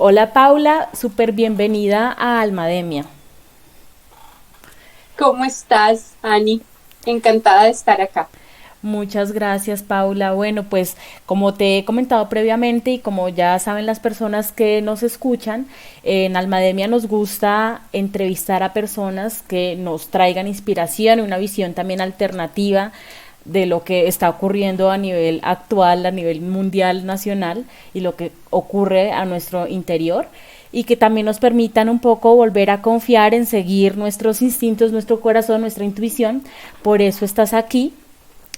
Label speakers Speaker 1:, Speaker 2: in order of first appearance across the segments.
Speaker 1: Hola Paula, súper bienvenida a Almademia.
Speaker 2: ¿Cómo estás, Ani? Encantada de estar acá.
Speaker 1: Muchas gracias Paula. Bueno, pues como te he comentado previamente y como ya saben las personas que nos escuchan, en Almademia nos gusta entrevistar a personas que nos traigan inspiración y una visión también alternativa de lo que está ocurriendo a nivel actual, a nivel mundial, nacional y lo que ocurre a nuestro interior y que también nos permitan un poco volver a confiar en seguir nuestros instintos, nuestro corazón, nuestra intuición. Por eso estás aquí.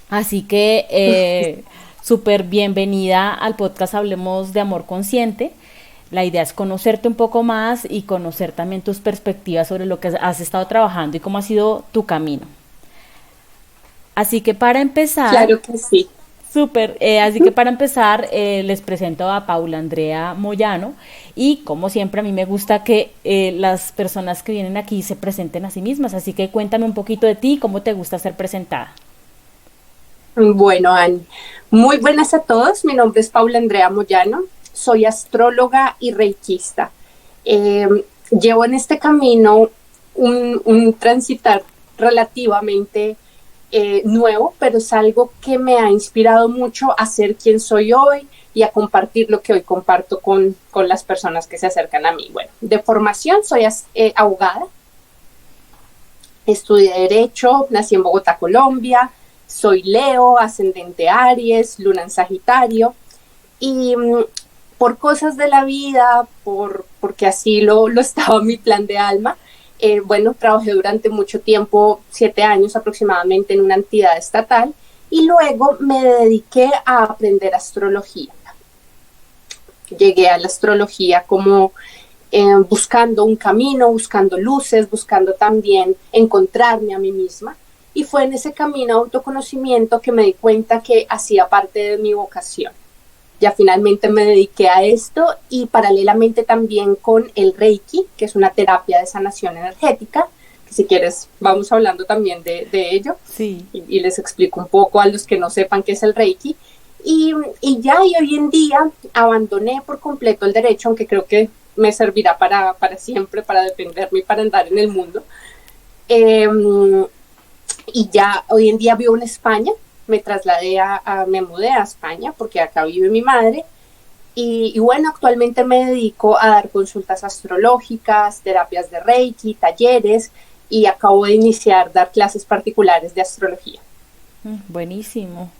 Speaker 1: Así que súper bienvenida al podcast Hablemos de Amor Consciente. La idea es conocerte un poco más y conocer también tus perspectivas sobre lo que has estado trabajando y cómo ha sido tu camino. Así que para empezar,
Speaker 2: Claro que sí.
Speaker 1: así que para empezar les presento a Paula Andrea Moyano y como siempre a mí me gusta que las personas que vienen aquí se presenten a sí mismas, así que cuéntame un poquito de ti y cómo te gusta ser presentada.
Speaker 2: Bueno, Ani, muy buenas a todos. Mi nombre es Paula Andrea Moyano. Soy astróloga y reikista. Eh, Llevo en este camino un transitar relativamente nuevo, pero es algo que me ha inspirado mucho a ser quien soy hoy y a compartir lo que hoy comparto con las personas que se acercan a mí. Bueno, de formación soy abogada. Estudié Derecho, nací en Bogotá, Colombia, soy Leo, ascendente Aries, luna en Sagitario, y por cosas de la vida, porque así lo estaba mi plan de alma, bueno, trabajé durante mucho tiempo, 7 años aproximadamente, en una entidad estatal, y luego me dediqué a aprender astrología. Llegué a la astrología como buscando un camino, buscando luces, buscando también encontrarme a mí misma. Y fue en ese camino de autoconocimiento que me di cuenta que hacía parte de mi vocación. Ya finalmente me dediqué a esto y paralelamente también con el Reiki, que es una terapia de sanación energética, que si quieres vamos hablando también de ello
Speaker 1: Sí.
Speaker 2: y les explico un poco a los que no sepan qué es el Reiki. Y hoy en día abandoné por completo el derecho, aunque creo que me servirá para siempre, para defenderme y para andar en el mundo. Eh, y ya hoy en día vivo en España, me trasladé me mudé a España porque acá vive mi madre. Y bueno, actualmente me dedico a dar consultas astrológicas, terapias de Reiki, talleres y acabo de iniciar dar clases particulares de astrología.
Speaker 1: Buenísimo.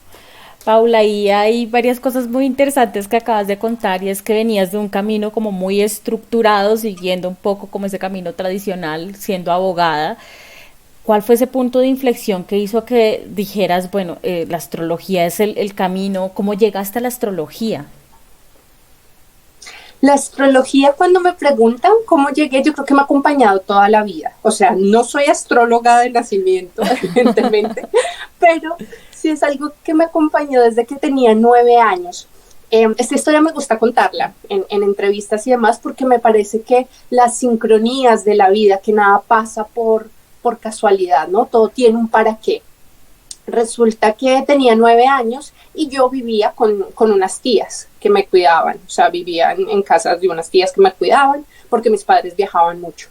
Speaker 1: Paula, y hay varias cosas muy interesantes que acabas de contar y es que venías de un camino como muy estructurado, siguiendo un poco como ese camino tradicional, siendo abogada. ¿Cuál fue ese punto de inflexión que hizo que dijeras, bueno, la astrología es el camino? ¿Cómo llegaste a la astrología?
Speaker 2: La astrología, cuando me preguntan cómo llegué, yo creo que me ha acompañado toda la vida. O sea, no soy astróloga de nacimiento, evidentemente, pero sí es algo que me acompañó desde que tenía 9 años. Esta historia me gusta contarla en entrevistas y demás porque me parece que las sincronías de la vida, que nada pasa por casualidad, ¿no? Todo tiene un para qué. Resulta que tenía 9 años y yo vivía con unas tías que me cuidaban, o sea, vivía en casas de unas tías que me cuidaban porque mis padres viajaban mucho.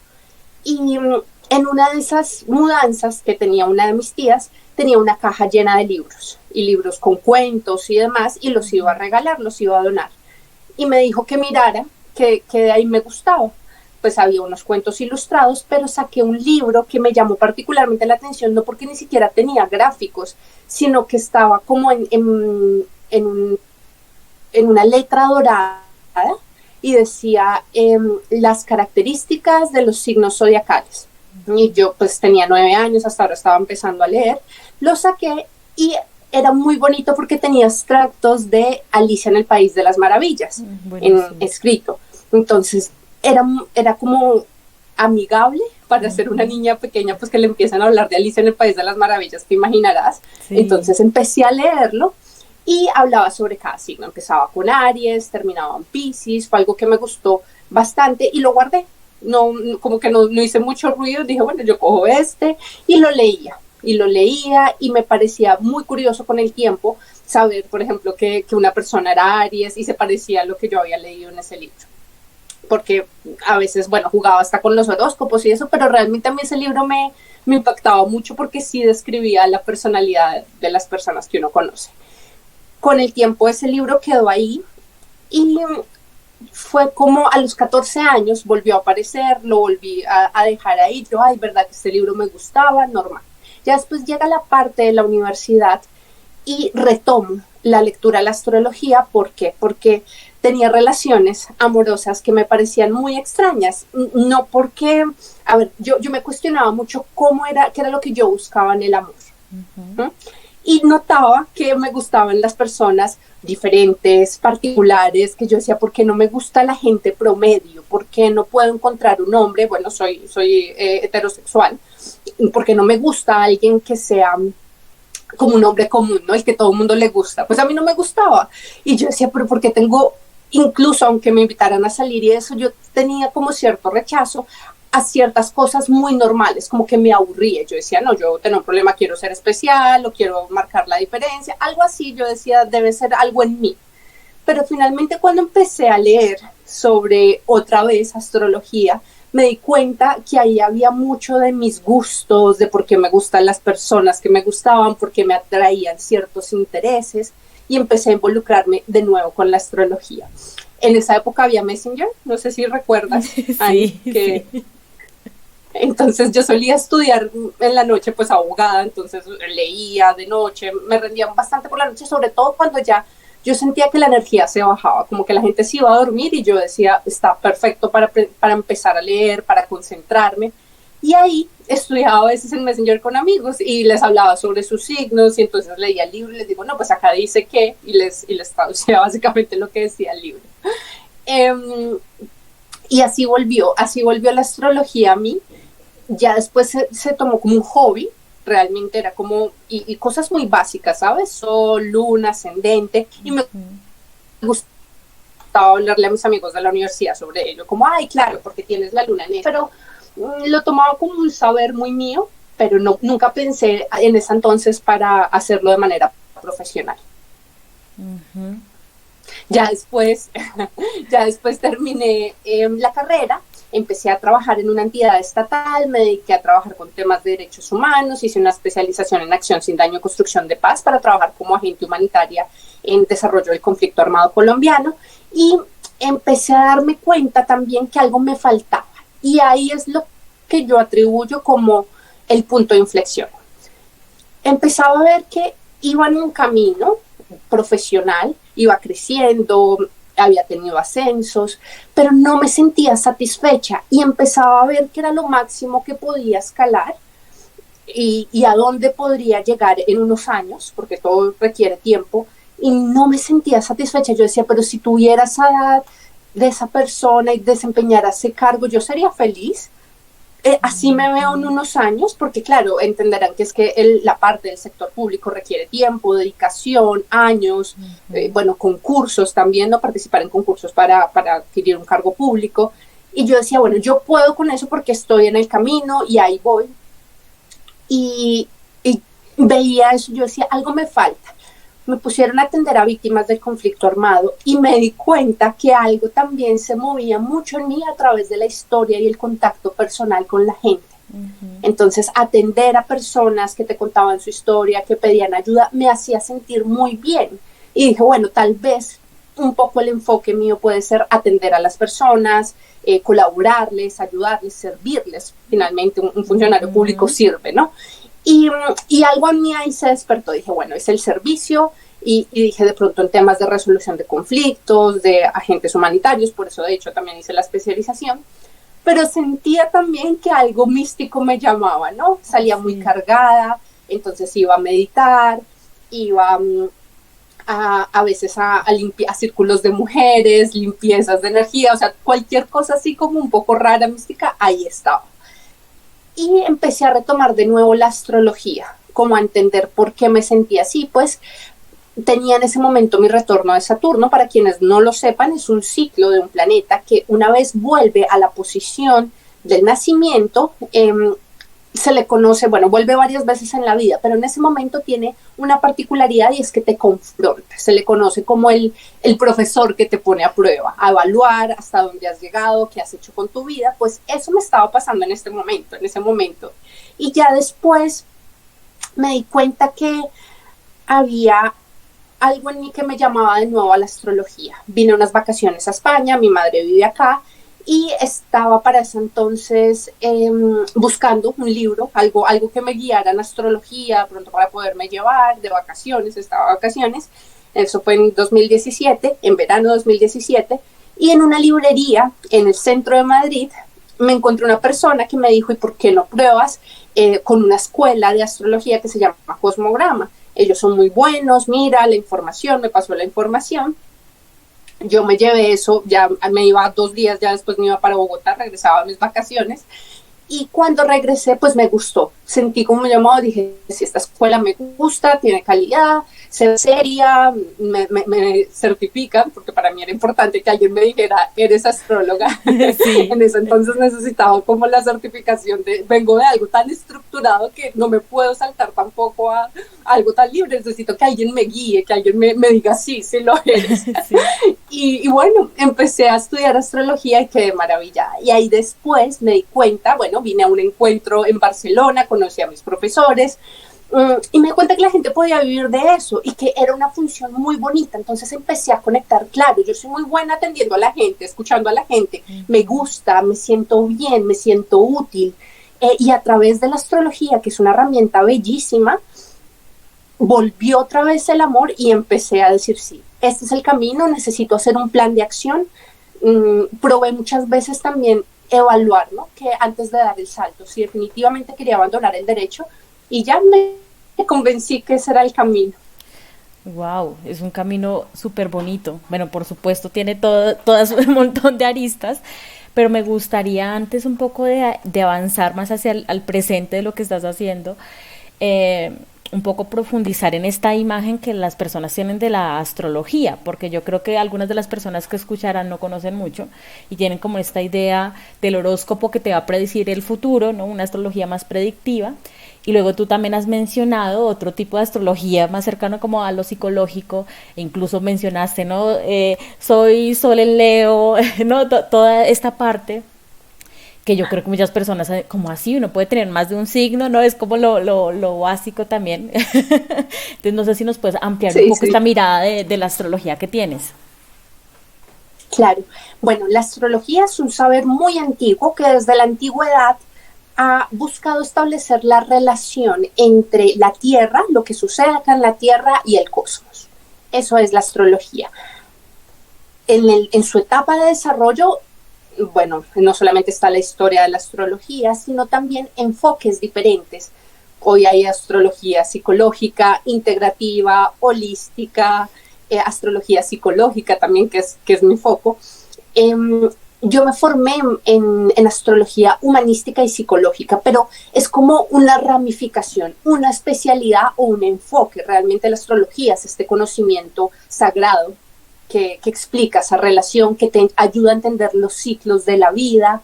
Speaker 2: Y en una de esas mudanzas que tenía una de mis tías, tenía una caja llena de libros y libros con cuentos y demás y los iba a regalar, los iba a donar. Y me dijo que mirara que de ahí me gustaba. Pues había unos cuentos ilustrados, pero saqué un libro que me llamó particularmente la atención, no porque ni siquiera tenía gráficos, sino que estaba como en una letra dorada y decía las características de los signos zodiacales. Y yo pues tenía 9 años, hasta ahora estaba empezando a leer, lo saqué y era muy bonito porque tenía extractos de Alicia en el País de las Maravillas
Speaker 1: Buenísimo.
Speaker 2: escrito. Entonces era como amigable para ser una niña pequeña, pues que le empiezan a hablar de Alicia en el País de las Maravillas, te imaginarás.
Speaker 1: Sí.
Speaker 2: Entonces empecé a leerlo y hablaba sobre cada signo. Empezaba con Aries, terminaba en Piscis, fue algo que me gustó bastante y lo guardé. No, como que no hice mucho ruido, dije, bueno, yo cojo este y lo leía. Y lo leía y me parecía muy curioso con el tiempo saber, por ejemplo, que una persona era Aries y se parecía a lo que yo había leído en ese libro. porque a veces, bueno, jugaba hasta con los horóscopos y eso, pero realmente a mí ese libro me impactaba mucho porque sí describía la personalidad de las personas que uno conoce. Con el tiempo ese libro quedó ahí y fue como a los 14 años volvió a aparecer, lo volví a dejar ahí, yo, ay, verdad que este libro me gustaba, normal. Ya después llega la parte de la universidad y retomo la lectura de la astrología. ¿Por qué? Porque tenía relaciones amorosas que me parecían muy extrañas. No porque, a ver, yo me cuestionaba mucho qué era lo que yo buscaba en el amor. Uh-huh. Y notaba que me gustaban las personas diferentes, particulares, que yo decía, ¿por qué no me gusta la gente promedio? ¿Por qué no puedo encontrar un hombre? Bueno, soy heterosexual. ¿Por qué no me gusta alguien que sea como un hombre común, ¿no? El que todo el mundo le gusta? Pues a mí no me gustaba. Y yo decía, pero ¿por qué tengo, incluso aunque me invitaran a salir y eso, yo tenía como cierto rechazo a ciertas cosas muy normales, como que me aburría. Yo decía, no, yo tengo un problema, quiero ser especial o quiero marcar la diferencia, algo así. Yo decía, debe ser algo en mí. Pero finalmente cuando empecé a leer sobre otra vez astrología, me di cuenta que ahí había mucho de mis gustos, de por qué me gustan las personas que me gustaban, por qué me atraían ciertos intereses, y empecé a involucrarme de nuevo con la astrología. En esa época había Messenger, no sé si recuerdas.
Speaker 1: Sí,
Speaker 2: ahí, que sí. Entonces yo solía estudiar en la noche, pues abogada, entonces leía de noche, me rendía bastante por la noche, sobre todo cuando ya yo sentía que la energía se bajaba, como que la gente se iba a dormir y yo decía, está perfecto para empezar a leer, para concentrarme. Y ahí estudiaba a veces en Messenger con amigos y les hablaba sobre sus signos y entonces leía el libro y les digo, no, pues acá dice qué, y les traducía básicamente lo que decía el libro. Y así volvió la astrología a mí. Ya después se tomó como un hobby, realmente era como, y cosas muy básicas, ¿sabes? Sol, luna, ascendente, y me gustaba hablarle a mis amigos de la universidad sobre ello, como, ay, claro, porque tienes la luna en eso, pero lo tomaba como un saber muy mío, pero nunca pensé en ese entonces para hacerlo de manera profesional. Uh-huh. Ya después terminé la carrera, empecé a trabajar en una entidad estatal, me dediqué a trabajar con temas de derechos humanos, hice una especialización en acción sin daño y construcción de paz para trabajar como agente humanitaria en desarrollo del conflicto armado colombiano y empecé a darme cuenta también que algo me faltaba y ahí es lo que yo atribuyo como el punto de inflexión. Empezaba a ver que iba en un camino profesional, iba creciendo, había tenido ascensos, pero no me sentía satisfecha y empezaba a ver que era lo máximo que podía escalar y a dónde podría llegar en unos años, porque todo requiere tiempo, y no me sentía satisfecha. Yo decía, pero si tuviera esa edad de esa persona y desempeñara ese cargo, yo sería feliz. Así me veo en unos años, porque claro, entenderán que es que la parte del sector público requiere tiempo, dedicación, años, bueno, concursos también, no participar en concursos para adquirir un cargo público. Y yo decía, bueno, yo puedo con eso porque estoy en el camino y ahí voy. Y veía eso, yo decía, algo me falta. Me pusieron a atender a víctimas del conflicto armado y me di cuenta que algo también se movía mucho en mí a través de la historia y el contacto personal con la gente. Uh-huh. Entonces, atender a personas que te contaban su historia, que pedían ayuda, me hacía sentir muy bien. Y dije, bueno, tal vez un poco el enfoque mío puede ser atender a las personas, colaborarles, ayudarles, servirles. Finalmente, un funcionario público sirve, ¿no? Y algo en mí ahí se despertó, dije, bueno, es el servicio, y dije de pronto en temas de resolución de conflictos, de agentes humanitarios, por eso de hecho también hice la especialización, pero sentía también que algo místico me llamaba, ¿no? Salía muy cargada, entonces iba a meditar, iba a veces a círculos de mujeres, limpiezas de energía, o sea, cualquier cosa así como un poco rara, mística, ahí estaba. Y empecé a retomar de nuevo la astrología, como a entender por qué me sentía así, pues tenía en ese momento mi retorno de Saturno. Para quienes no lo sepan, es un ciclo de un planeta que una vez vuelve a la posición del nacimiento, se le conoce, bueno, vuelve varias veces en la vida, pero en ese momento tiene una particularidad y es que te confronta. Se le conoce como el profesor que te pone a prueba, a evaluar hasta dónde has llegado, qué has hecho con tu vida. Pues eso me estaba pasando en ese momento. Y ya después me di cuenta que había algo en mí que me llamaba de nuevo a la astrología. Vine unas vacaciones a España, mi madre vive acá, y estaba para ese entonces buscando un libro, algo que me guiara en astrología, pronto para poderme llevar de vacaciones, estaba de vacaciones. Eso fue en 2017, en verano de 2017, y en una librería en el centro de Madrid me encontré una persona que me dijo, ¿y por qué no pruebas con una escuela de astrología que se llama Cosmograma? Ellos son muy buenos, mira la información, me pasó la información. Yo me llevé eso, ya me iba 2 días, ya después me iba para Bogotá, regresaba a mis vacaciones. Y cuando regresé, pues me gustó. Sentí como un llamado, dije, si esta escuela me gusta, tiene calidad, se ve seria, me certifican, porque para mí era importante que alguien me dijera, eres astróloga. Sí. En ese entonces necesitaba como la certificación de, vengo de algo tan estructurado que no me puedo saltar tampoco a algo tan libre. Necesito que alguien me guíe, que alguien me diga, sí, sí lo eres. Sí. Y bueno, empecé a estudiar astrología y quedé maravillada. Y ahí después me di cuenta, bueno, vine a un encuentro en Barcelona, conocí a mis profesores y me di cuenta que la gente podía vivir de eso y que era una función muy bonita. Entonces empecé a conectar, claro, yo soy muy buena atendiendo a la gente, escuchando a la gente, me gusta, me siento bien, me siento útil. Y a través de la astrología, que es una herramienta bellísima, volvió otra vez el amor y empecé a decir, sí, este es el camino, necesito hacer un plan de acción. Probé muchas veces también evaluar, ¿no? Que antes de dar el salto, si definitivamente quería abandonar el derecho, y ya me convencí que ese era el camino.
Speaker 1: Wow, es un camino súper bonito. Bueno, por supuesto tiene todas un montón de aristas, pero me gustaría antes un poco de avanzar más hacia el presente de lo que estás haciendo, un poco profundizar en esta imagen que las personas tienen de la astrología, porque yo creo que algunas de las personas que escucharán no conocen mucho y tienen como esta idea del horóscopo que te va a predecir el futuro, ¿no? Una astrología más predictiva. Y luego tú también has mencionado otro tipo de astrología más cercano como a lo psicológico, e incluso mencionaste, ¿no? Soy Sol en Leo, ¿no? Toda esta parte que yo creo que muchas personas, como así, uno puede tener más de un signo, ¿no? Es como lo básico también. Entonces, no sé si nos puedes ampliar un poco esta mirada de la astrología que tienes.
Speaker 2: Claro. Bueno, la astrología es un saber muy antiguo que desde la antigüedad ha buscado establecer la relación entre la Tierra, lo que sucede acá en la Tierra y el cosmos. Eso es la astrología. En su etapa de desarrollo, bueno, no solamente está la historia de la astrología, sino también enfoques diferentes. Hoy hay astrología psicológica, integrativa, holística, astrología psicológica también, que es mi foco. Yo me formé en astrología humanística y psicológica, pero es como una ramificación, una especialidad o un enfoque. Realmente la astrología es este conocimiento sagrado que explica esa relación, que te ayuda a entender los ciclos de la vida.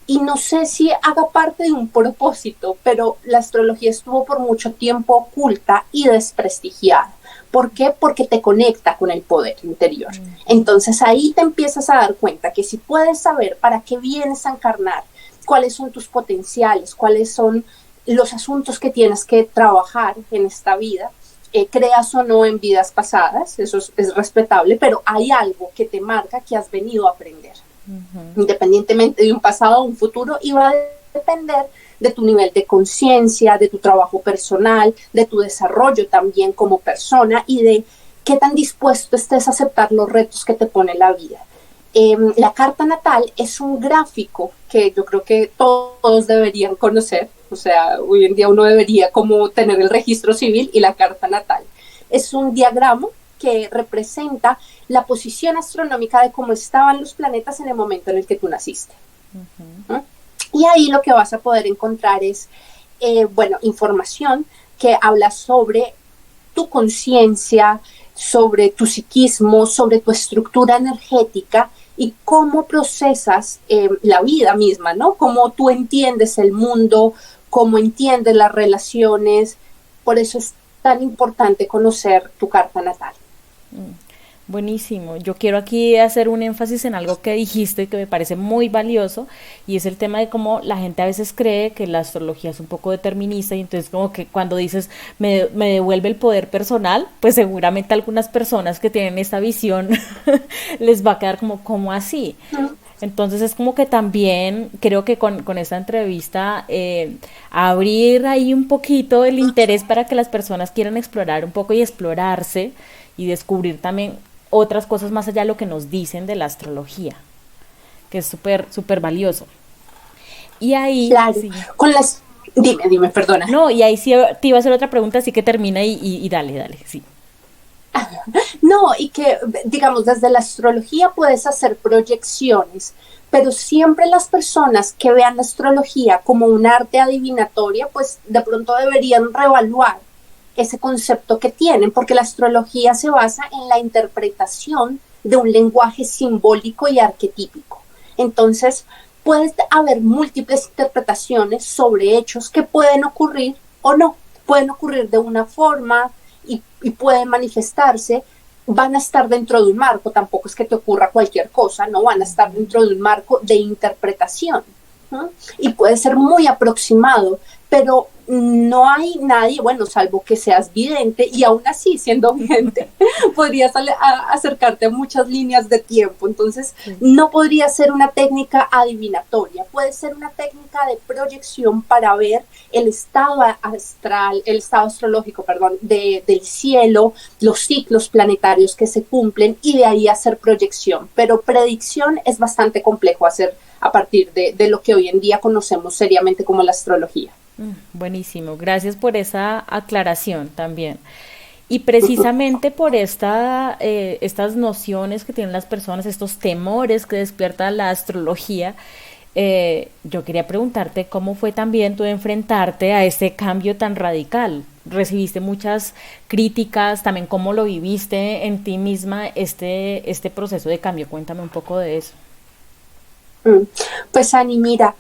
Speaker 2: Y no sé si haga parte de un propósito, pero la astrología estuvo por mucho tiempo oculta y desprestigiada. ¿Por qué? Porque te conecta con el poder interior. Entonces ahí te empiezas a dar cuenta que si puedes saber para qué vienes a encarnar, cuáles son tus potenciales, cuáles son los asuntos que tienes que trabajar en esta vida, creas o no en vidas pasadas, eso es respetable, pero hay algo que te marca que has venido a aprender. Independientemente de un pasado o un futuro, y va a depender de tu nivel de conciencia, de tu trabajo personal, de tu desarrollo también como persona y de qué tan dispuesto estés a aceptar los retos que te pone la vida. La carta natal es un gráfico que yo creo que todos deberían conocer. O sea, hoy en día uno debería como tener el registro civil y la carta natal. Es un diagrama que representa la posición astronómica de cómo estaban los planetas en el momento en el que tú naciste. Y ahí lo que vas a poder encontrar es, información que habla sobre tu conciencia, sobre tu psiquismo, sobre tu estructura energética y cómo procesas la vida misma, ¿no? Cómo tú entiendes el mundo, cómo entiendes las relaciones. Por eso es tan importante conocer tu carta natal.
Speaker 1: Buenísimo. Yo quiero aquí hacer un énfasis en algo que dijiste y que me parece muy valioso, y es el tema de cómo la gente a veces cree que la astrología es un poco determinista, y entonces como que cuando dices me devuelve el poder personal, pues seguramente a algunas personas que tienen esta visión les va a quedar como así. Entonces es como que también creo que con esta entrevista abrir ahí un poquito el interés para que las personas quieran explorar un poco y explorarse y descubrir también otras cosas más allá de lo que nos dicen de la astrología, que es súper, súper valioso. Y ahí,
Speaker 2: Claro,
Speaker 1: sí.
Speaker 2: con las... Dime, perdona.
Speaker 1: No, y ahí sí te iba a hacer otra pregunta, así que termina y dale, sí.
Speaker 2: No, y que, digamos, desde la astrología puedes hacer proyecciones, pero siempre las personas que vean la astrología como un arte adivinatoria, pues de pronto deberían reevaluar ese concepto que tienen, porque la astrología se basa en la interpretación de un lenguaje simbólico y arquetípico. Entonces, puede haber múltiples interpretaciones sobre hechos que pueden ocurrir o no, pueden ocurrir de una forma y pueden manifestarse, van a estar dentro de un marco, tampoco es que te ocurra cualquier cosa, no van a estar dentro de un marco de interpretación, ¿no? Y puede ser muy aproximado, pero no hay nadie, bueno, salvo que seas vidente, y aún así, siendo vidente, podrías acercarte a muchas líneas de tiempo. Entonces, no podría ser una técnica adivinatoria, puede ser una técnica de proyección para ver el estado astral, el estado astrológico, perdón, del cielo, los ciclos planetarios que se cumplen, y de ahí hacer proyección. Pero predicción es bastante complejo hacer a partir de lo que hoy en día conocemos seriamente como la astrología.
Speaker 1: Buenísimo, gracias por esa aclaración también. Y precisamente por estas nociones que tienen las personas, estos temores que despierta la astrología, yo quería preguntarte cómo fue también tú enfrentarte a este cambio tan radical. Recibiste muchas críticas, también cómo lo viviste en ti misma este proceso de cambio. Cuéntame un poco de eso.
Speaker 2: Pues Ani, mira,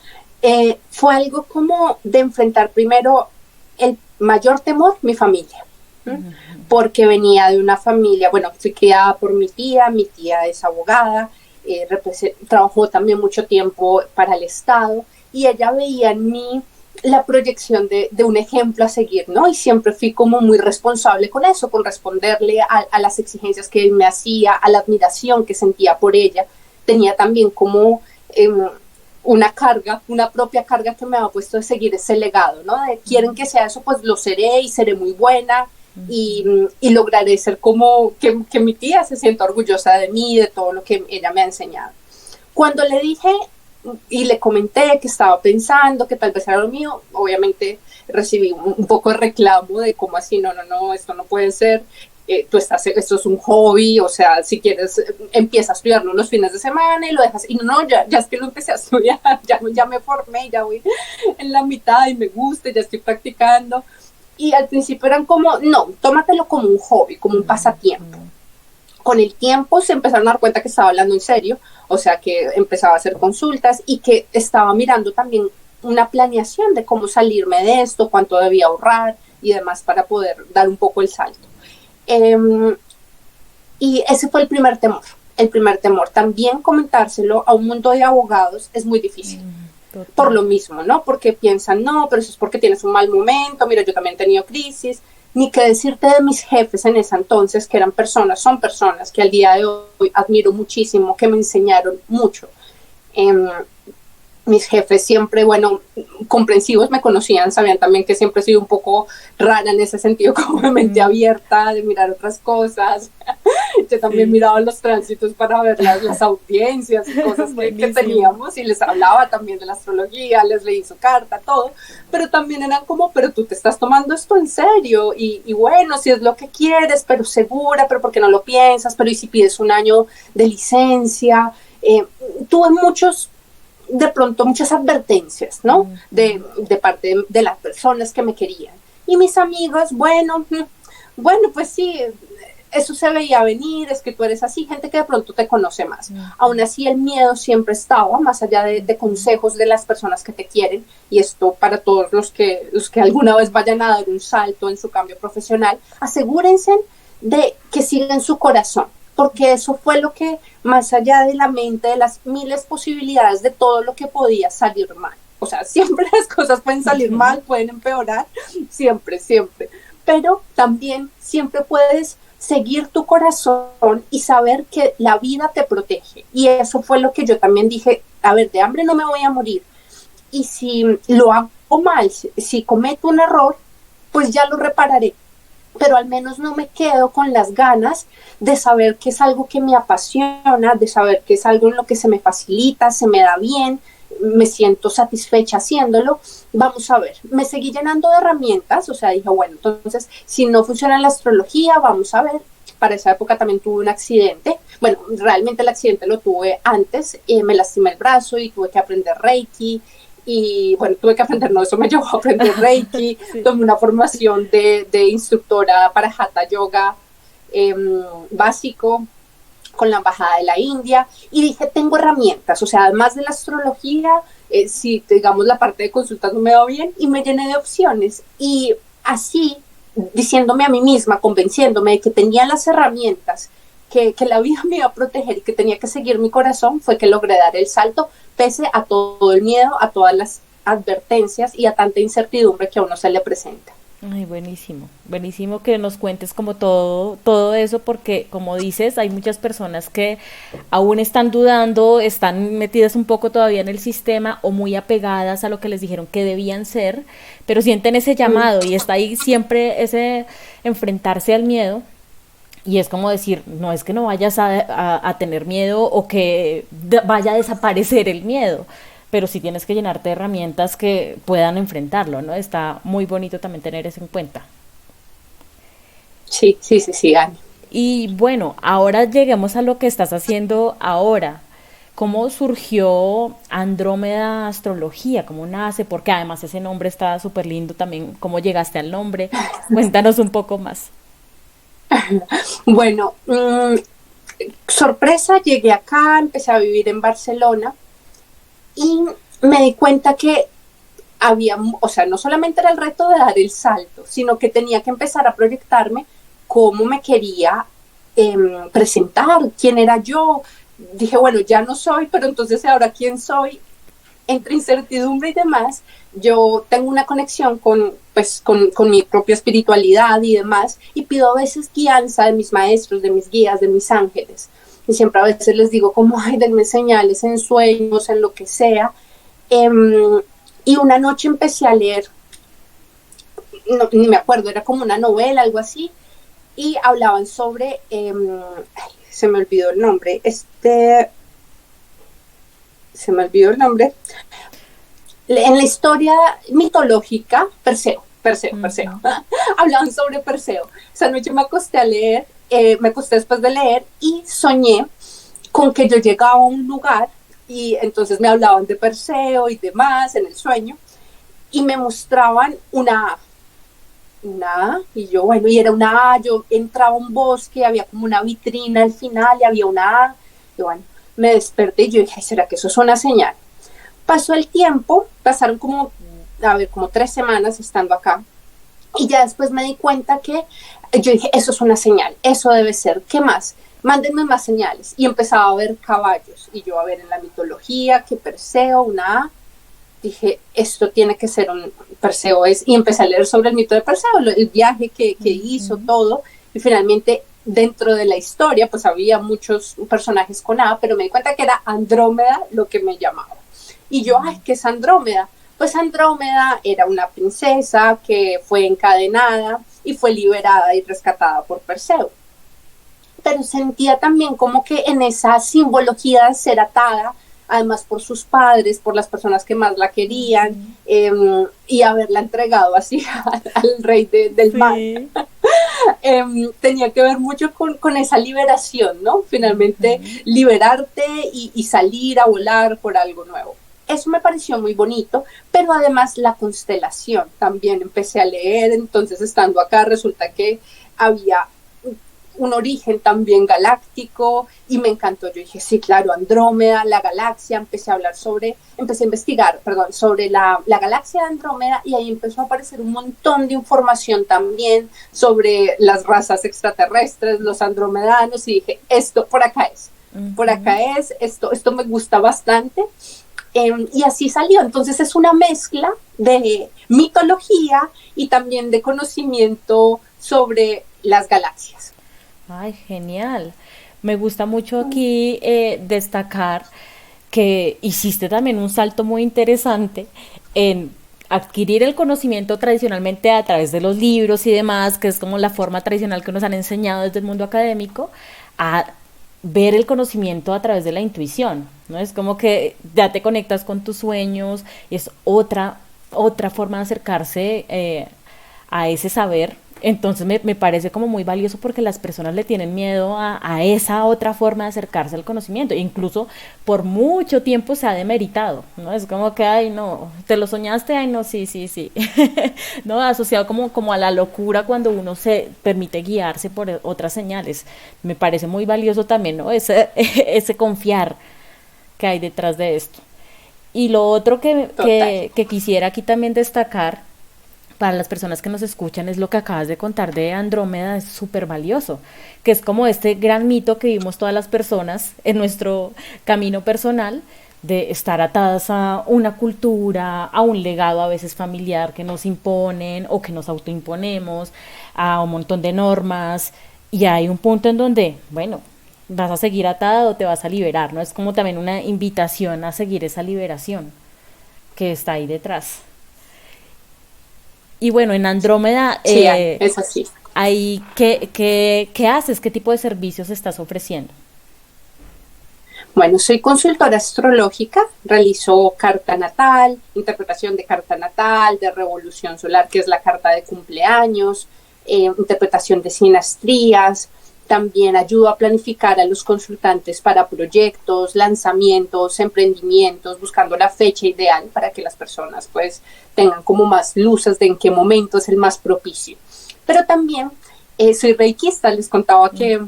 Speaker 2: fue algo como de enfrentar primero el mayor temor, mi familia, porque venía de una familia, bueno, fui criada por mi tía es abogada, trabajó también mucho tiempo para el Estado, y ella veía en mí la proyección de un ejemplo a seguir, ¿no? Y siempre fui como muy responsable con eso, con responderle a las exigencias que me hacía, a la admiración que sentía por ella. Tenía también como una carga, una propia carga que me ha puesto de seguir ese legado, ¿no? De quieren que sea eso, pues lo seré y seré muy buena y lograré ser como que mi tía se sienta orgullosa de mí, de todo lo que ella me ha enseñado. Cuando le dije y le comenté que estaba pensando que tal vez era lo mío, obviamente recibí un poco de reclamo de cómo así, no, esto no puede ser. Esto es un hobby, o sea, si quieres empieza a estudiarlo los fines de semana y lo dejas, y no, ya es que lo empecé a estudiar, ya me formé, ya voy en la mitad y me gusta, ya estoy practicando, y al principio eran como, no, tómatelo como un hobby, como un pasatiempo. Con el tiempo se empezaron a dar cuenta que estaba hablando en serio, o sea, que empezaba a hacer consultas y que estaba mirando también una planeación de cómo salirme de esto, cuánto debía ahorrar y demás para poder dar un poco el salto. Y ese fue el primer temor. El primer temor. También comentárselo a un mundo de abogados es muy difícil. Por lo mismo, ¿no? Porque piensan, no, pero eso es porque tienes un mal momento, mira, yo también he tenido crisis. Ni que decirte de mis jefes en ese entonces, que son personas que al día de hoy admiro muchísimo, que me enseñaron mucho. Mis jefes siempre, bueno, comprensivos, me conocían, sabían también que siempre he sido un poco rara en ese sentido, como de mente abierta, de mirar otras cosas. Yo también miraba los tránsitos para ver las audiencias y cosas que teníamos, y les hablaba también de la astrología, les leí su carta, todo, pero también eran como, pero tú te estás tomando esto en serio, y bueno, si es lo que quieres, pero segura, pero ¿por qué no lo piensas? Pero ¿y si pides un año de licencia? Tuve de pronto muchas advertencias, ¿no? De parte de las personas que me querían. Y mis amigos, bueno, pues sí, eso se veía venir, es que tú eres así, gente que de pronto te conoce más. Aún así el miedo siempre estaba, más allá de consejos de las personas que te quieren, y esto para todos los que alguna vez vayan a dar un salto en su cambio profesional, asegúrense de que sigan su corazón, porque eso fue lo que, más allá de la mente, de las miles posibilidades de todo lo que podía salir mal. O sea, siempre las cosas pueden salir mal, pueden empeorar, siempre, siempre. Pero también siempre puedes seguir tu corazón y saber que la vida te protege. Y eso fue lo que yo también dije, a ver, de hambre no me voy a morir. Y si lo hago mal, si cometo un error, pues ya lo repararé. Pero al menos no me quedo con las ganas de saber que es algo que me apasiona, de saber que es algo en lo que se me facilita, se me da bien, me siento satisfecha haciéndolo. Vamos a ver, me seguí llenando de herramientas, o sea, dije, bueno, entonces, si no funciona la astrología, vamos a ver. Para esa época también tuve un accidente, bueno, realmente el accidente lo tuve antes, me lastimé el brazo y tuve que aprender Reiki, y bueno, tuve que aprender, no, eso me llevó a aprender Reiki, sí. Tomé una formación de instructora para Hatha Yoga básico, con la embajada de la India, y dije, tengo herramientas, o sea, además de la astrología, si digamos la parte de consultas no me va bien, y me llené de opciones, y así, diciéndome a mí misma, convenciéndome de que tenía las herramientas, que la vida me iba a proteger y que tenía que seguir mi corazón, fue que logré dar el salto, pese a todo el miedo, a todas las advertencias y a tanta incertidumbre que a uno se le presenta.
Speaker 1: Ay, buenísimo, buenísimo que nos cuentes como todo eso, porque como dices, hay muchas personas que aún están dudando, están metidas un poco todavía en el sistema o muy apegadas a lo que les dijeron que debían ser, pero sienten ese llamado y está ahí siempre ese enfrentarse al miedo. Y es como decir, no es que no vayas a tener miedo o que vaya a desaparecer el miedo, pero sí tienes que llenarte de herramientas que puedan enfrentarlo, ¿no? Está muy bonito también tener eso en cuenta.
Speaker 2: Sí, Ani.
Speaker 1: Y bueno, ahora lleguemos a lo que estás haciendo ahora. ¿Cómo surgió Andrómeda Astrología? ¿Cómo nace? Porque además ese nombre está súper lindo también. ¿Cómo llegaste al nombre? Cuéntanos un poco más.
Speaker 2: Bueno, sorpresa, llegué acá, empecé a vivir en Barcelona y me di cuenta que había, o sea, no solamente era el reto de dar el salto, sino que tenía que empezar a proyectarme cómo me quería presentar, quién era yo. Dije, bueno, ya no soy, pero entonces ahora quién soy. Entre incertidumbre y demás, yo tengo una conexión con mi propia espiritualidad y demás, y pido a veces guianza de mis maestros, de mis guías, de mis ángeles. Y siempre a veces les digo como, ay, denme señales en sueños, en lo que sea. Y una noche empecé a leer, no, ni me acuerdo, era como una novela, algo así, y hablaban sobre, se me olvidó el nombre, en la historia mitológica, Perseo. Hablaban sobre Perseo. Esa noche me acosté a leer, me acosté después de leer y soñé con que yo llegaba a un lugar y entonces me hablaban de Perseo y demás en el sueño y me mostraban una A, y yo, bueno, y era una A, yo entraba a un bosque, había como una vitrina al final y había una A, y bueno, me desperté y yo dije, ¿será que eso es una señal? Pasó el tiempo, pasaron como 3 semanas estando acá, y ya después me di cuenta que yo dije, eso es una señal, eso debe ser, ¿qué más? Mándenme más señales, y empezaba a ver caballos, y yo a ver en la mitología, que Perseo, una A, dije, esto tiene que ser un Perseo, y empecé a leer sobre el mito de Perseo, el viaje que hizo, todo, y finalmente dentro de la historia, pues había muchos personajes con A, pero me di cuenta que era Andrómeda lo que me llamaba. Y yo, ay, ¿qué es Andrómeda? Pues Andrómeda era una princesa que fue encadenada y fue liberada y rescatada por Perseo. Pero sentía también como que en esa simbología de ser atada, además por sus padres, por las personas que más la querían, y haberla entregado así al rey del mar. Tenía que ver mucho con esa liberación, ¿no? Finalmente liberarte y salir a volar por algo nuevo. Eso me pareció muy bonito, pero además la constelación también empecé a leer, entonces estando acá resulta que había un origen también galáctico y me encantó. Yo dije, sí, claro, Andrómeda, la galaxia, empecé a investigar, perdón, sobre la galaxia de Andrómeda y ahí empezó a aparecer un montón de información también sobre las razas extraterrestres, los andromedanos y dije, esto por acá es. Por acá es, esto me gusta bastante. Y así salió. Entonces es una mezcla de mitología y también de conocimiento sobre las galaxias.
Speaker 1: Ay, genial. Me gusta mucho aquí destacar que hiciste también un salto muy interesante en adquirir el conocimiento tradicionalmente a través de los libros y demás, que es como la forma tradicional que nos han enseñado desde el mundo académico, a ver el conocimiento a través de la intuición, ¿no? Es como que ya te conectas con tus sueños, es otra forma de acercarse a ese saber. Entonces me parece como muy valioso porque las personas le tienen miedo a esa otra forma de acercarse al conocimiento. Incluso por mucho tiempo se ha demeritado, ¿no? Es como que, ay, no, te lo soñaste, ay, no, sí, sí, sí. ¿No? Asociado como a la locura cuando uno se permite guiarse por otras señales. Me parece muy valioso también, ¿no? Ese confiar que hay detrás de esto. Y lo otro que quisiera aquí también destacar para las personas que nos escuchan es lo que acabas de contar de Andrómeda, es súper valioso, que es como este gran mito que vivimos todas las personas en nuestro camino personal de estar atadas a una cultura, a un legado a veces familiar que nos imponen o que nos autoimponemos, a un montón de normas, y hay un punto en donde, bueno, vas a seguir atada o te vas a liberar, ¿no? Es como también una invitación a seguir esa liberación que está ahí detrás. Y bueno, en Andrómeda,
Speaker 2: Sí, es así.
Speaker 1: ahí, ¿qué haces? ¿Qué tipo de servicios estás ofreciendo?
Speaker 2: Bueno, soy consultora astrológica, realizo carta natal, interpretación de carta natal, de revolución solar, que es la carta de cumpleaños, interpretación de sinastrías. También ayudo a planificar a los consultantes para proyectos, lanzamientos, emprendimientos, buscando la fecha ideal para que las personas pues tengan como más luces de en qué momento es el más propicio. Pero también soy reikista, les contaba que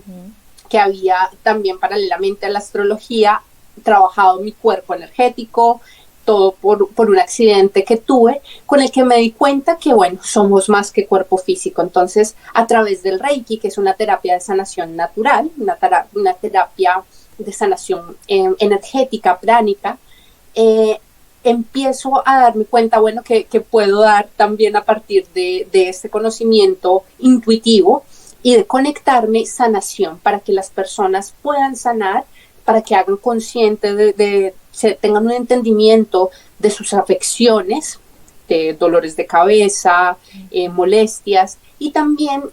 Speaker 2: había también paralelamente a la astrología trabajado mi cuerpo energético, todo por un accidente que tuve, con el que me di cuenta que, bueno, somos más que cuerpo físico. Entonces, a través del Reiki, que es una terapia de sanación natural, una terapia de sanación energética, pránica, empiezo a darme cuenta, bueno, que puedo dar también a partir de este conocimiento intuitivo y de conectarme sanación para que las personas puedan sanar, para que hagan consciente tengan un entendimiento de sus afecciones, de dolores de cabeza, molestias, y también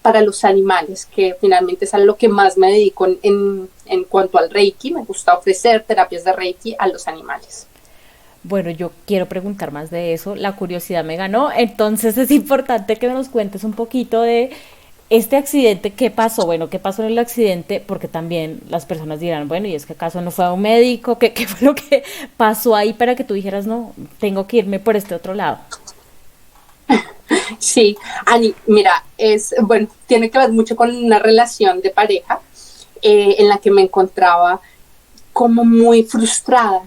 Speaker 2: para los animales, que finalmente es a lo que más me dedico en cuanto al Reiki. Me gusta ofrecer terapias de Reiki a los animales.
Speaker 1: Bueno, yo quiero preguntar más de eso, la curiosidad me ganó, entonces es importante que nos cuentes un poquito de este accidente, ¿qué pasó? Bueno, ¿qué pasó en el accidente? Porque también las personas dirán, bueno, ¿y es que acaso no fue a un médico? ¿Qué fue lo que pasó ahí para que tú dijeras, no, tengo que irme por este otro lado?
Speaker 2: Sí, Ani, mira, bueno, tiene que ver mucho con una relación de pareja en la que me encontraba como muy frustrada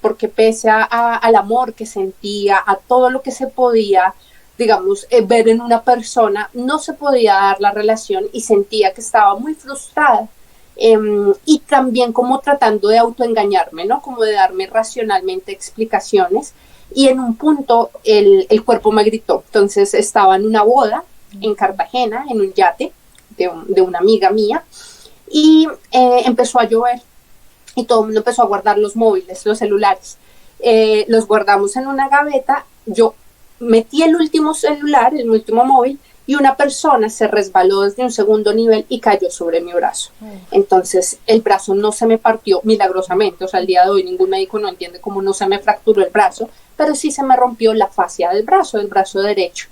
Speaker 2: porque pese al amor que sentía, a todo lo que se podía, digamos, ver en una persona, no se podía dar la relación y sentía que estaba muy frustrada. Y también como tratando de autoengañarme, ¿no? Como de darme racionalmente explicaciones. Y en un punto el cuerpo me gritó. Entonces estaba en una boda en Cartagena, en un yate de una amiga mía, y empezó a llover y todo el mundo empezó a guardar los móviles, los celulares. Los guardamos en una gaveta. Yo metí el último celular, el último móvil, y una persona se resbaló desde un segundo nivel y cayó sobre mi brazo. Entonces el brazo no se me partió milagrosamente, o sea, al día de hoy ningún médico no entiende cómo no se me fracturó el brazo, pero sí se me rompió la fascia del brazo derecho.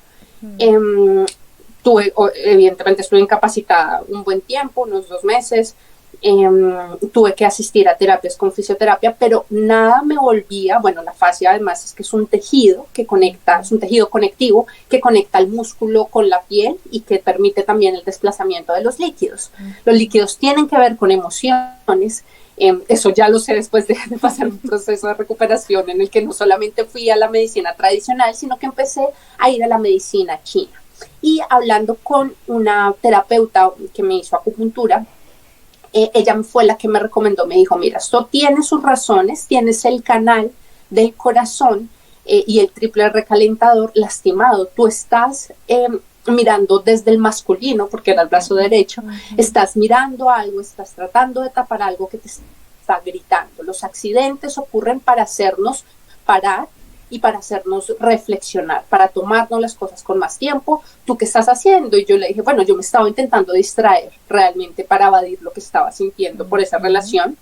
Speaker 2: Evidentemente estuve incapacitada un buen tiempo, unos 2 meses, tuve que asistir a terapias con fisioterapia, pero nada me volvía, bueno, la fascia además es que es un tejido que conecta, es un tejido conectivo que conecta el músculo con la piel y que permite también el desplazamiento de los líquidos. Los líquidos tienen que ver con emociones. Eso ya lo sé después de pasar un proceso de recuperación en el que no solamente fui a la medicina tradicional, sino que empecé a ir a la medicina china. Y hablando con una terapeuta que me hizo acupuntura, ella fue la que me recomendó, me dijo, mira, esto tiene sus razones, tienes el canal del corazón y el triple recalentador lastimado, tú estás mirando desde el masculino, porque era el brazo derecho, estás mirando algo, estás tratando de tapar algo que te está gritando. Los accidentes ocurren para hacernos parar y para hacernos reflexionar, para tomarnos las cosas con más tiempo. ¿Tú qué estás haciendo? Y yo le dije, bueno, yo me estaba intentando distraer realmente para evadir lo que estaba sintiendo por esa relación.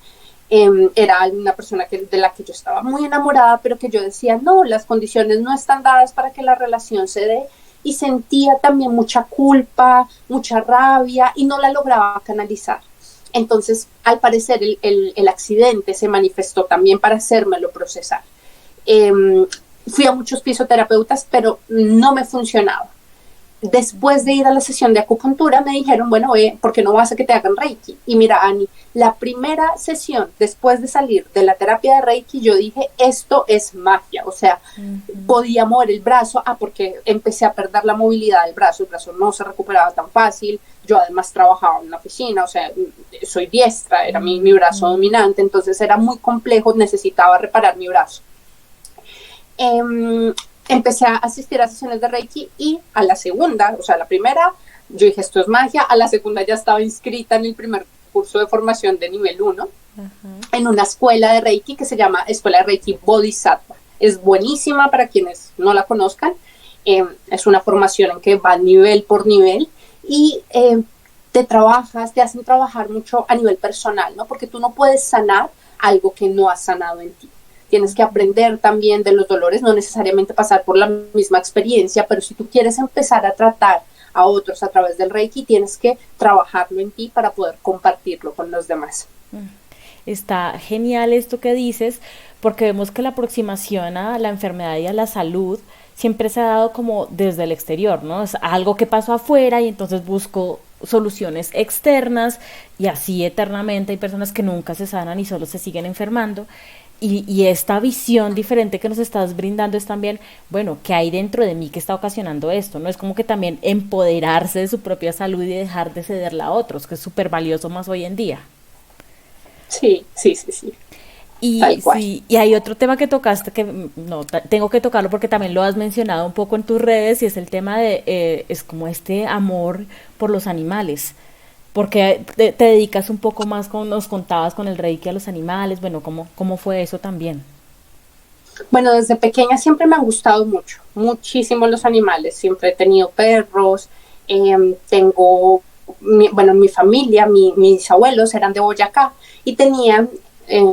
Speaker 2: Era una persona de la que yo estaba muy enamorada, pero que yo decía, no, las condiciones no están dadas para que la relación se dé, y sentía también mucha culpa, mucha rabia, y no la lograba canalizar. Entonces, al parecer, el accidente se manifestó también para hacérmelo procesar. Fui a muchos fisioterapeutas, pero no me funcionaba. Después de ir a la sesión de acupuntura me dijeron, bueno, ¿por qué no vas a que te hagan Reiki? Y mira, Ani, la primera sesión después de salir de la terapia de Reiki, yo dije, esto es magia. O sea, podía mover el brazo, porque empecé a perder la movilidad del brazo. El brazo no se recuperaba tan fácil. Yo además trabajaba en una oficina, o sea, soy diestra, era mi brazo dominante, entonces era muy complejo, necesitaba reparar mi brazo. Empecé a asistir a sesiones de Reiki y a la segunda, o sea, la primera, yo dije, esto es magia. A la segunda ya estaba inscrita en el primer curso de formación de nivel 1 en una escuela de Reiki que se llama Escuela de Reiki Bodhisattva. Es buenísima para quienes no la conozcan. Es una formación en que va nivel por nivel y te hacen trabajar mucho a nivel personal, ¿no? Porque tú no puedes sanar algo que no has sanado en ti. Tienes que aprender también de los dolores, no necesariamente pasar por la misma experiencia, pero si tú quieres empezar a tratar a otros a través del Reiki, tienes que trabajarlo en ti para poder compartirlo con los demás.
Speaker 1: Está genial esto que dices, porque vemos que la aproximación a la enfermedad y a la salud siempre se ha dado como desde el exterior, ¿no? Es algo que pasó afuera y entonces busco soluciones externas y así eternamente hay personas que nunca se sanan y solo se siguen enfermando. Y esta visión diferente que nos estás brindando es también, bueno, ¿qué hay dentro de mí que está ocasionando esto? ¿No? Es como que también empoderarse de su propia salud y dejar de cederla a otros, que es súper valioso más hoy en día.
Speaker 2: Sí.
Speaker 1: Y hay otro tema que tocaste que no tengo que tocarlo porque también lo has mencionado un poco en tus redes y es el tema de, es como este amor por los animales. Porque te dedicas un poco más, como nos contabas, con el Reiki a los animales. Bueno, ¿cómo fue eso también?
Speaker 2: Bueno, desde pequeña siempre me han gustado muchísimo los animales. Siempre he tenido perros, tengo, mi familia, mis abuelos eran de Boyacá y tenían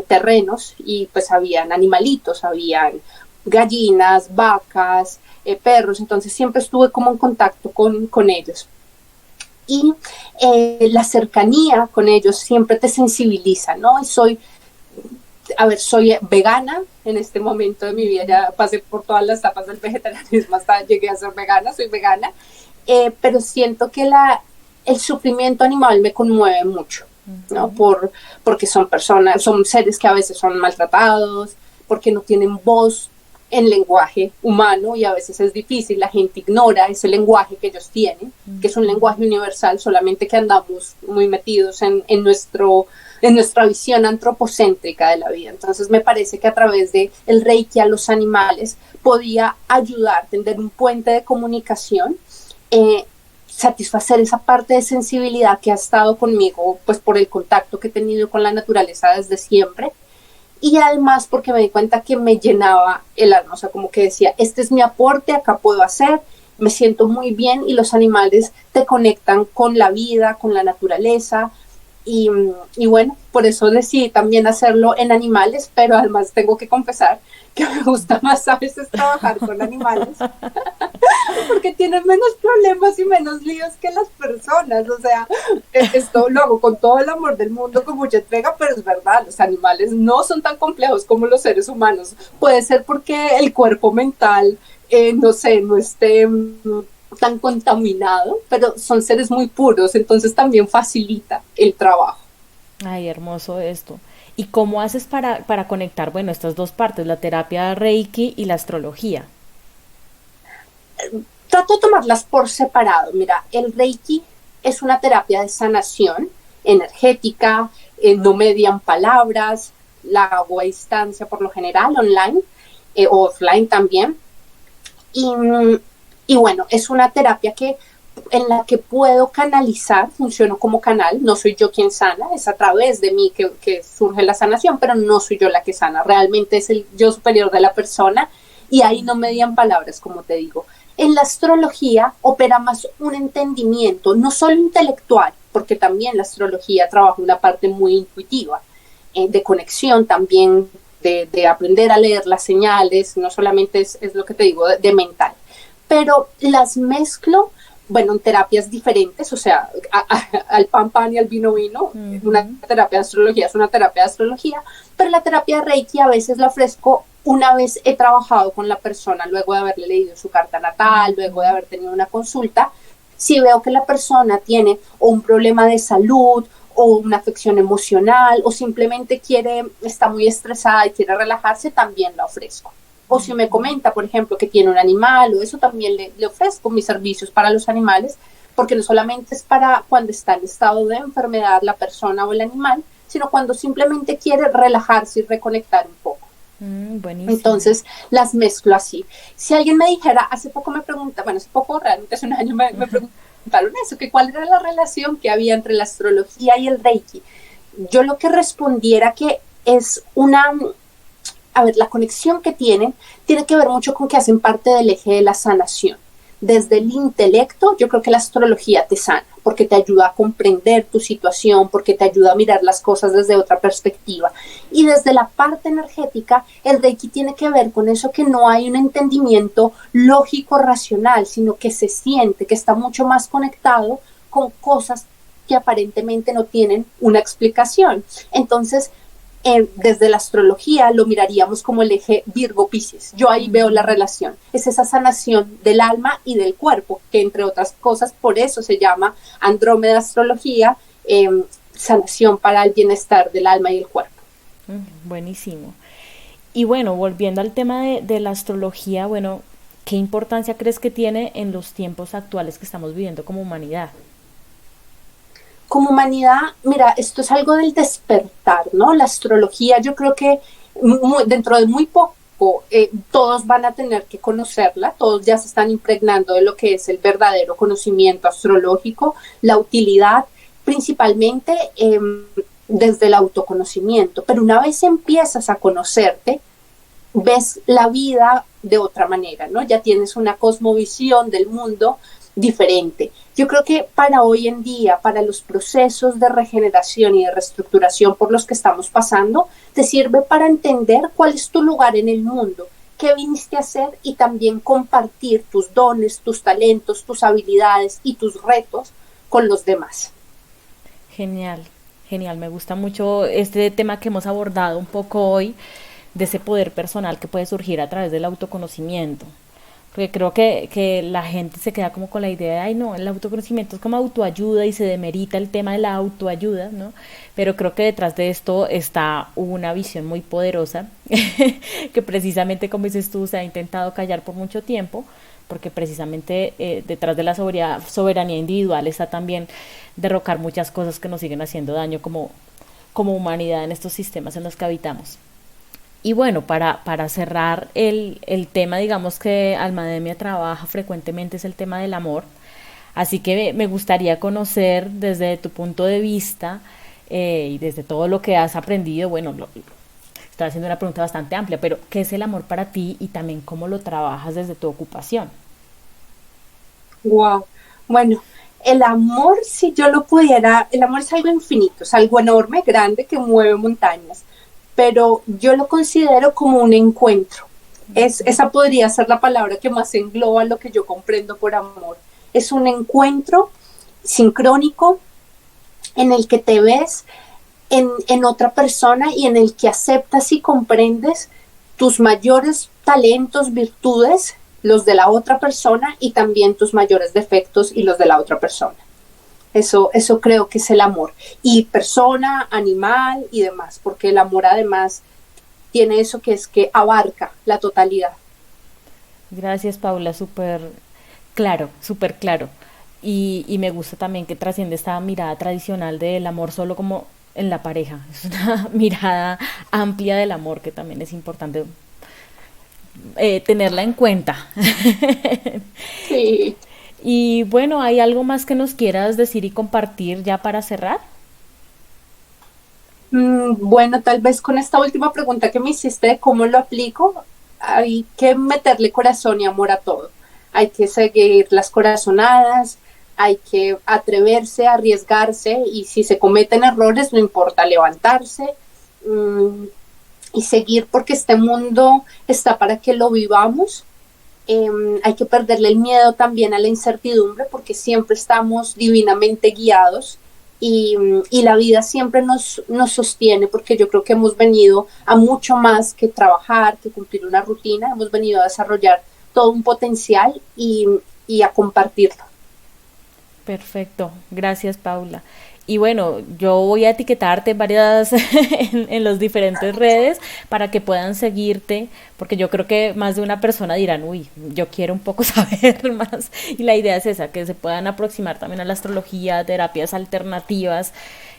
Speaker 2: terrenos y pues habían animalitos, habían gallinas, vacas, perros, entonces siempre estuve como en contacto con ellos. Y la cercanía con ellos siempre te sensibiliza, ¿no? Y soy vegana en este momento de mi vida, ya pasé por todas las etapas del vegetarianismo hasta llegué a ser vegana, soy vegana, pero siento que el sufrimiento animal me conmueve mucho, ¿no? Porque son seres que a veces son maltratados, porque no tienen voz en lenguaje humano y a veces es difícil, la gente ignora ese lenguaje que ellos tienen, que es un lenguaje universal, solamente que andamos muy metidos en nuestra visión antropocéntrica de la vida. Entonces me parece que a través de el Reiki a los animales podía ayudar, tender un puente de comunicación, satisfacer esa parte de sensibilidad que ha estado conmigo, pues por el contacto que he tenido con la naturaleza desde siempre. Y además porque me di cuenta que me llenaba el alma, o sea, como que decía, este es mi aporte, acá puedo hacer, me siento muy bien y los animales te conectan con la vida, con la naturaleza, Y, y bueno, por eso decidí también hacerlo en animales, pero además tengo que confesar que me gusta más a veces trabajar con animales porque tienen menos problemas y menos líos que las personas. O sea, esto lo hago con todo el amor del mundo, con mucha entrega, pero es verdad, los animales no son tan complejos como los seres humanos. Puede ser porque el cuerpo mental, no sé, no esté tan contaminado, pero son seres muy puros, entonces también facilita el trabajo.
Speaker 1: Ay, hermoso esto. ¿Y cómo haces para conectar, bueno, estas dos partes, la terapia Reiki y la astrología?
Speaker 2: Trato de tomarlas por separado. Mira, el Reiki es una terapia de sanación energética, no median palabras, la hago a distancia por lo general, online o offline también. Y, y bueno, es una terapia que en la que puedo canalizar, funciono como canal, no soy yo quien sana, es a través de mí que surge la sanación, pero no soy yo la que sana, realmente es el yo superior de la persona y ahí no median palabras, como te digo. En la astrología opera más un entendimiento, no solo intelectual, porque también la astrología trabaja una parte muy intuitiva, de conexión también, de aprender a leer las señales, no solamente es lo que te digo de mental, pero las mezclo, bueno, en terapias diferentes, o sea, al pan pan y al vino vino, una
Speaker 1: Ujú.
Speaker 2: terapia de astrología es una terapia de astrología, pero la terapia de Reiki a veces la ofrezco una vez he trabajado con la persona, luego de haberle leído su carta natal, luego de
Speaker 1: Ujú.
Speaker 2: haber tenido una consulta, si veo que la persona tiene o un problema de salud o una afección emocional o simplemente está muy estresada y quiere relajarse, también la ofrezco. O si me comenta, por ejemplo, que tiene un animal o eso, también le ofrezco mis servicios para los animales, porque no solamente es para cuando está en estado de enfermedad la persona o el animal, sino cuando simplemente quiere relajarse y reconectar un poco.
Speaker 1: Buenísimo.
Speaker 2: Entonces las mezclo así. Si alguien me dijera, hace poco me pregunta, bueno, hace poco, realmente hace un año me preguntaron eso, que cuál era la relación que había entre la astrología y el Reiki. Yo lo que respondiera que es a ver, la conexión que tiene que ver mucho con que hacen parte del eje de la sanación. Desde el intelecto, yo creo que la astrología te sana, porque te ayuda a comprender tu situación, porque te ayuda a mirar las cosas desde otra perspectiva. Y desde la parte energética, el Reiki tiene que ver con eso que no hay un entendimiento lógico, racional, sino que se siente, que está mucho más conectado con cosas que aparentemente no tienen una explicación. Entonces, desde la astrología lo miraríamos como el eje Virgo-Piscis. Yo ahí veo la
Speaker 1: Ujú.
Speaker 2: relación. Es esa sanación del alma y del cuerpo, que entre otras cosas, por eso se llama Andrómeda Astrología, sanación para el bienestar del alma y el cuerpo.
Speaker 1: Buenísimo. Y bueno, volviendo al tema de la astrología, bueno, ¿qué importancia crees que tiene en los tiempos actuales que estamos viviendo como humanidad?
Speaker 2: Como humanidad, mira, esto es algo del despertar, ¿no? La astrología, yo creo que dentro de muy poco todos van a tener que conocerla, todos ya se están impregnando de lo que es el verdadero conocimiento astrológico, la utilidad, principalmente desde el autoconocimiento. Pero una vez empiezas a conocerte, ves la vida de otra manera, ¿no? Ya tienes una cosmovisión del mundo diferente. Yo creo que para hoy en día, para los procesos de regeneración y de reestructuración por los que estamos pasando, te sirve para entender cuál es tu lugar en el mundo, qué viniste a hacer y también compartir tus dones, tus talentos, tus habilidades y tus retos con los demás.
Speaker 1: Genial, genial. Me gusta mucho este tema que hemos abordado un poco hoy, de ese poder personal que puede surgir a través del autoconocimiento. Porque creo que la gente se queda como con la idea de, ay, no, el autoconocimiento es como autoayuda y se demerita el tema de la autoayuda, ¿no? Pero creo que detrás de esto está una visión muy poderosa que precisamente, como dices tú, se ha intentado callar por mucho tiempo, porque precisamente detrás de la soberanía individual está también derrocar muchas cosas que nos siguen haciendo daño como humanidad en estos sistemas en los que habitamos. Y bueno, para cerrar el tema, digamos que Almademia trabaja frecuentemente es el tema del amor. Así que me gustaría conocer desde tu punto de vista y desde todo lo que has aprendido, bueno, estoy haciendo una pregunta bastante amplia, pero ¿qué es el amor para ti y también cómo lo trabajas desde tu ocupación?
Speaker 2: Wow. Bueno, el amor, si yo lo pudiera, el amor es algo infinito, es algo enorme, grande, que mueve montañas, pero yo lo considero como un encuentro. Esa podría ser la palabra que más engloba lo que yo comprendo por amor. Es un encuentro sincrónico en el que te ves en otra persona y en el que aceptas y comprendes tus mayores talentos, virtudes, los de la otra persona, y también tus mayores defectos y los de la otra persona. Eso creo que es el amor. Y persona, animal y demás, porque el amor además tiene eso que es que abarca la totalidad.
Speaker 1: Gracias, Paula, súper claro. Y me gusta también que trasciende esta mirada tradicional del amor solo como en la pareja. Es una mirada amplia del amor que también es importante tenerla en cuenta.
Speaker 2: Sí.
Speaker 1: Y bueno, ¿hay algo más que nos quieras decir y compartir ya para cerrar?
Speaker 2: Bueno, tal vez con esta última pregunta que me hiciste de cómo lo aplico, hay que meterle corazón y amor a todo. Hay que seguir las corazonadas, hay que atreverse, arriesgarse, y si se cometen errores, no importa levantarse y seguir, porque este mundo está para que lo vivamos. Hay que perderle el miedo también a la incertidumbre, porque siempre estamos divinamente guiados, y la vida siempre nos sostiene, porque yo creo que hemos venido a mucho más que trabajar, que cumplir una rutina. Hemos venido a desarrollar todo un potencial y a compartirlo.
Speaker 1: Perfecto, gracias, Paula. Y bueno, yo voy a etiquetarte en varias en las diferentes redes para que puedan seguirte, porque yo creo que más de una persona dirán, uy, yo quiero un poco saber más. Y la idea es esa, que se puedan aproximar también a la astrología, terapias alternativas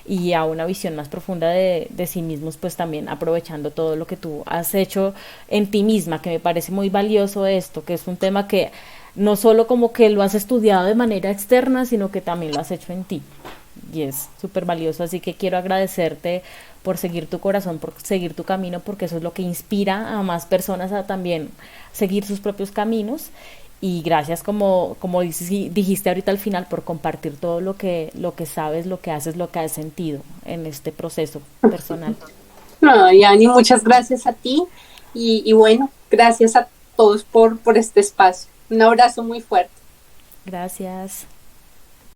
Speaker 1: y a una visión más profunda de sí mismos, pues también aprovechando todo lo que tú has hecho en ti misma, que me parece muy valioso esto, que es un tema que no solo como que lo has estudiado de manera externa, sino que también lo has hecho en ti. Y es súper valioso, así que quiero agradecerte por seguir tu corazón, por seguir tu camino, porque eso es lo que inspira a más personas a también seguir sus propios caminos. Y gracias, como dijiste ahorita al final, por compartir todo lo que sabes, lo que haces, lo que has sentido en este proceso personal.
Speaker 2: No, Yani, muchas gracias a ti, y bueno, gracias a todos por este espacio. Un abrazo muy fuerte.
Speaker 1: Gracias.